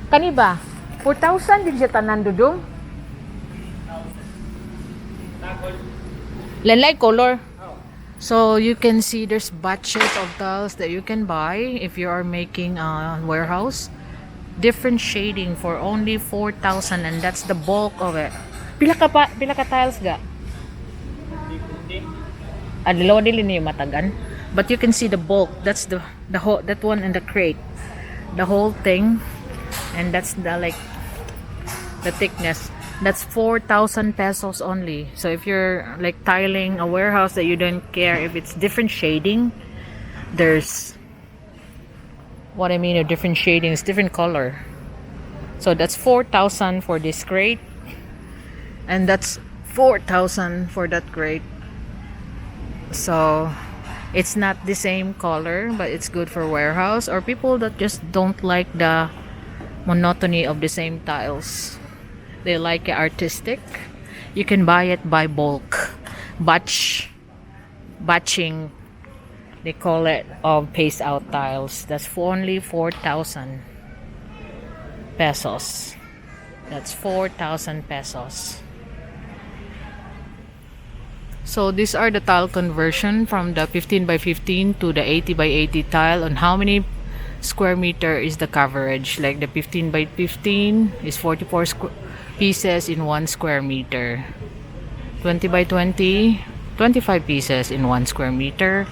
Kani ba? 4,000 din siya tanan dudong. Lalay color. So you can see there's batches of tiles that you can buy if you are making a warehouse. Different shading for only 4,000 and that's the bulk of it. Pila ka tiles ga? Dalawa dili niyo matagan. But you can see the bulk. That's the whole that one in the crate. The whole thing, and that's the thickness. That's 4,000 pesos only. So if you're like tiling a warehouse that you don't care if it's different shading, there's what I mean a different shading, it's different color. So that's 4,000 for this crate, and that's 4,000 for that crate. So it's not the same color, but it's good for warehouse or people that just don't like the monotony of the same tiles. They like it artistic. You can buy it by bulk. Batching, they call it, of paste out tiles. That's for only 4,000 pesos. That's 4,000 pesos. So these are the tile conversion from the 15 by 15 to the 80 by 80 tile on how many square meter is the coverage. Like the 15 by 15 is 44 pieces in 1 square meter. 20 by 20, 25 pieces in 1 square meter.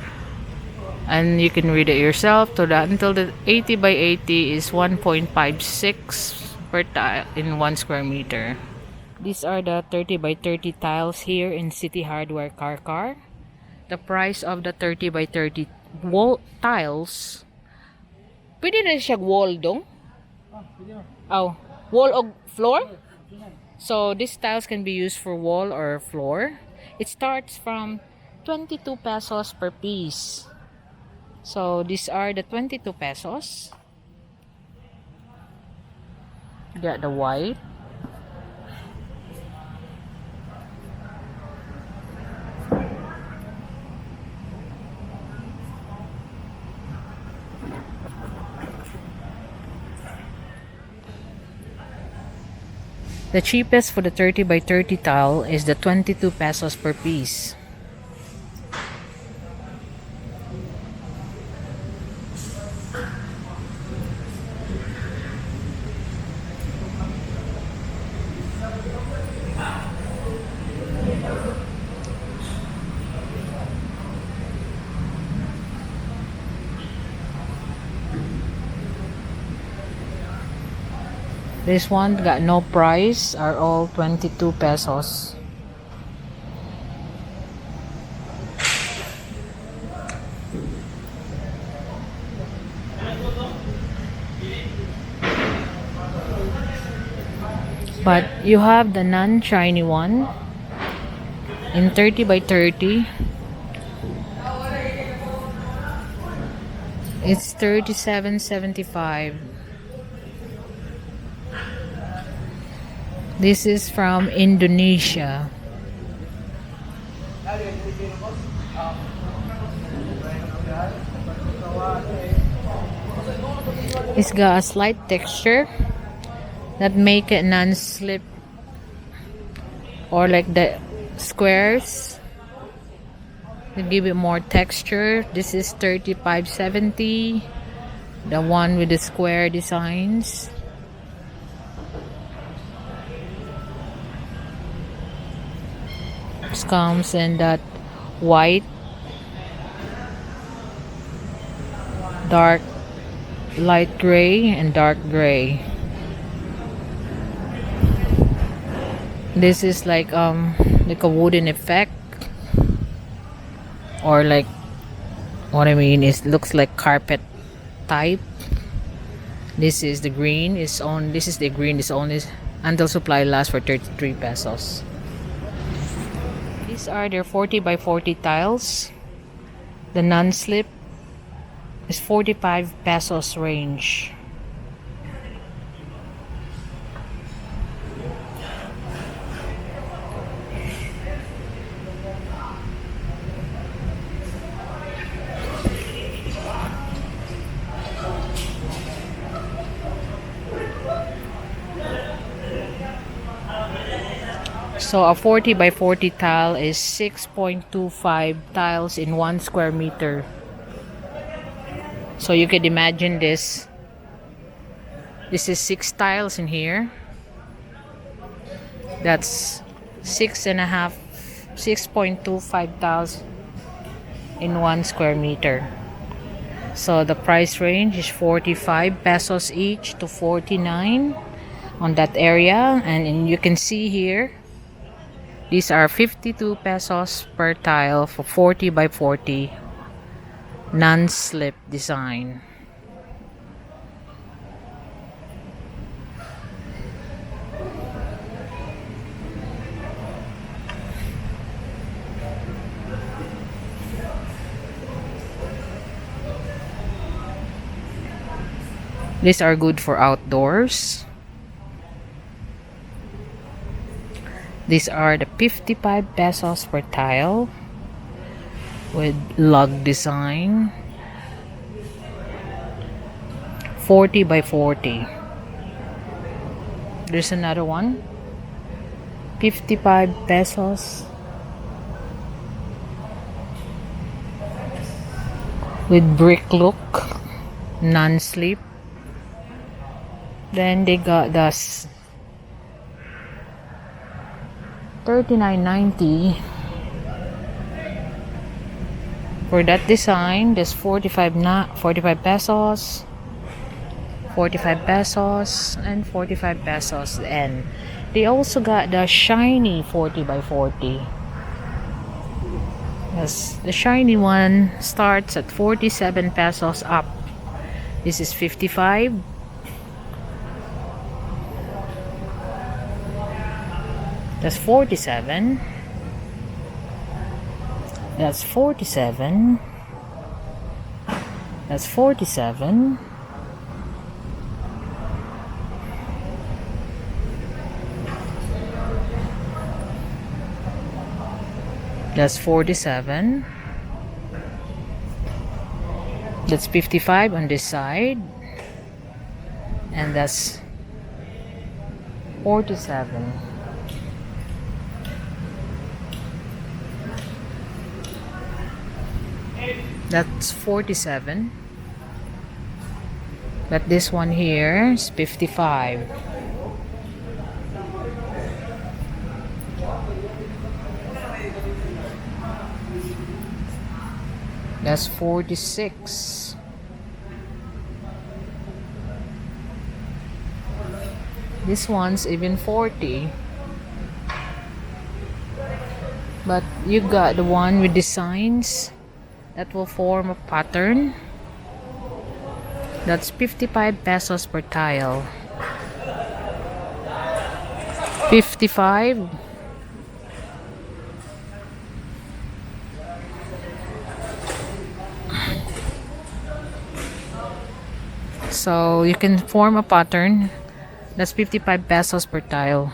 And you can read it yourself to that until the 80 by 80 is 1.56 per tile in 1 square meter. These are the 30 by 30 tiles here in Citi Hardware CarCar. The price of the 30 by 30 wall tiles. Pwede na siya wall dong? Oh, wall o floor? So these tiles can be used for wall or floor. It starts from 22 pesos per piece. So these are the 22 pesos. Got the white. The cheapest for the 30 by 30 tile is the 22 pesos per piece. This one got no price, are all 22 pesos. But you have the non-shiny one in 30 by 30. It's 37.75. This is from Indonesia. It's got a slight texture that make it non-slip, or like the squares to give it more texture. This is 35.70. The one with the square designs. This comes in that white, dark, light gray, and dark gray. This is like a wooden effect, or like what I mean is looks like carpet type. This is the green. This is the green. Is only until supply lasts for 33 pesos. These are their 40 by 40 tiles. The non-slip is 45 pesos range. So a 40 by 40 tile is 6.25 tiles in 1 square meter. So you could imagine this. This is 6 tiles in here. That's 6.25 tiles in 1 square meter. So the price range is 45 pesos each to 49 on that area. And you can see here, these are 52 pesos per tile for 40 by 40 non-slip design. These are good for outdoors. These are the 55 pesos per tile with lug design. 40 by 40. There's another one. 55 pesos with brick look, non-slip. Then they got this 39.90 for that design. There's 45 pesos, 45 pesos, and 45 pesos. And they also got the shiny 40 by 40. Yes, the shiny one starts at 47 pesos up. This is 55. That's 47. That's 47. That's 47. That's 47. That's 55 on this side. And that's 47. That's 47. But this one here is 55. That's 46. This one's even 40. But you got the one with designs that will form a pattern. That's 55 pesos per tile. 55. So you can form a pattern. That's 55 pesos per tile.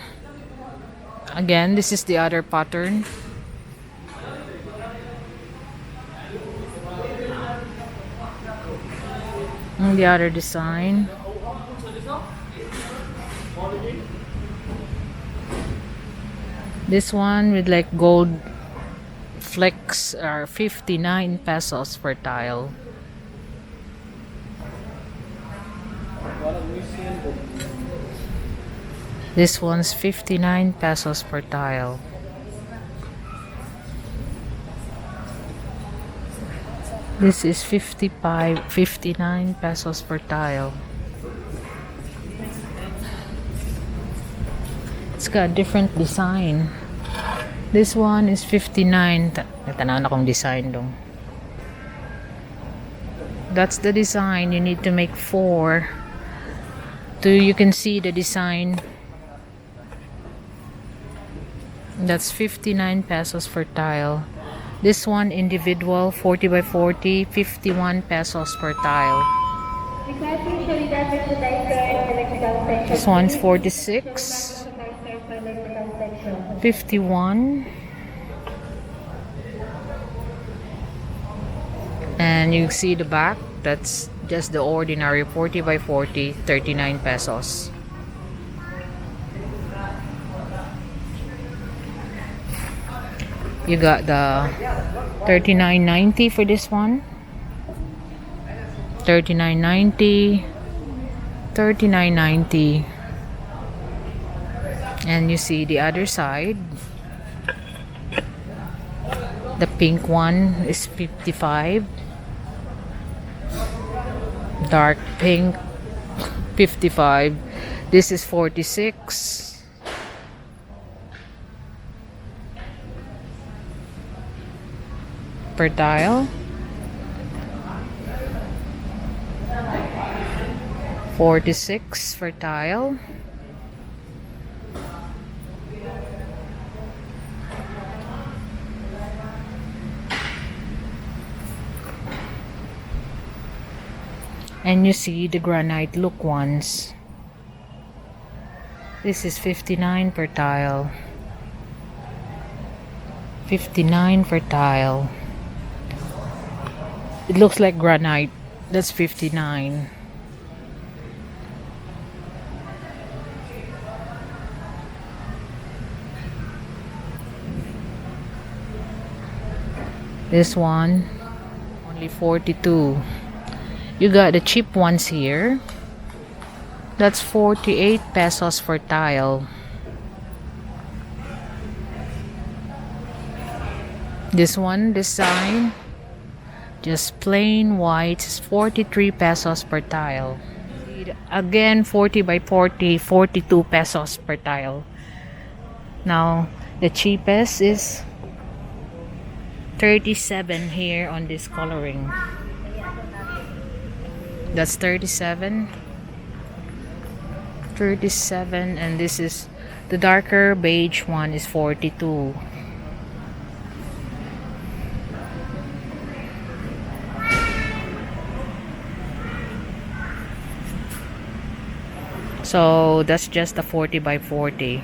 Again, this is the other pattern. And the other design. This one with like gold flecks are 59 pesos per tile. This one's 59 pesos per tile. This is 59 pesos per tile. It's got different design. This one is 59. Natanaw na kong design dong. That's the design. You need to make 4. You can see the design. That's 59 pesos per tile. This one individual 40 by 40, 51 pesos per tile. This one's 46, 51, and you see the back. That's just the ordinary 40 by 40, 39 pesos. You got the 39.90 for this one. 39.90. 39.90. And you see the other side. The pink one is 55. Dark pink 55. This is 46 per tile. 46 per tile. And you see the granite look ones. This is 59 per tile. 59 per tile. It looks like granite. That's 59. This one only 42. You got the cheap ones here. That's 48 pesos for tile. This one, design, just plain white, is 43 pesos per tile. Again, 40 by 40, 42 pesos per tile. Now, the cheapest is 37 here on this coloring. That's 37. 37, and this is the darker beige one is 42. So that's just a 40 by 40.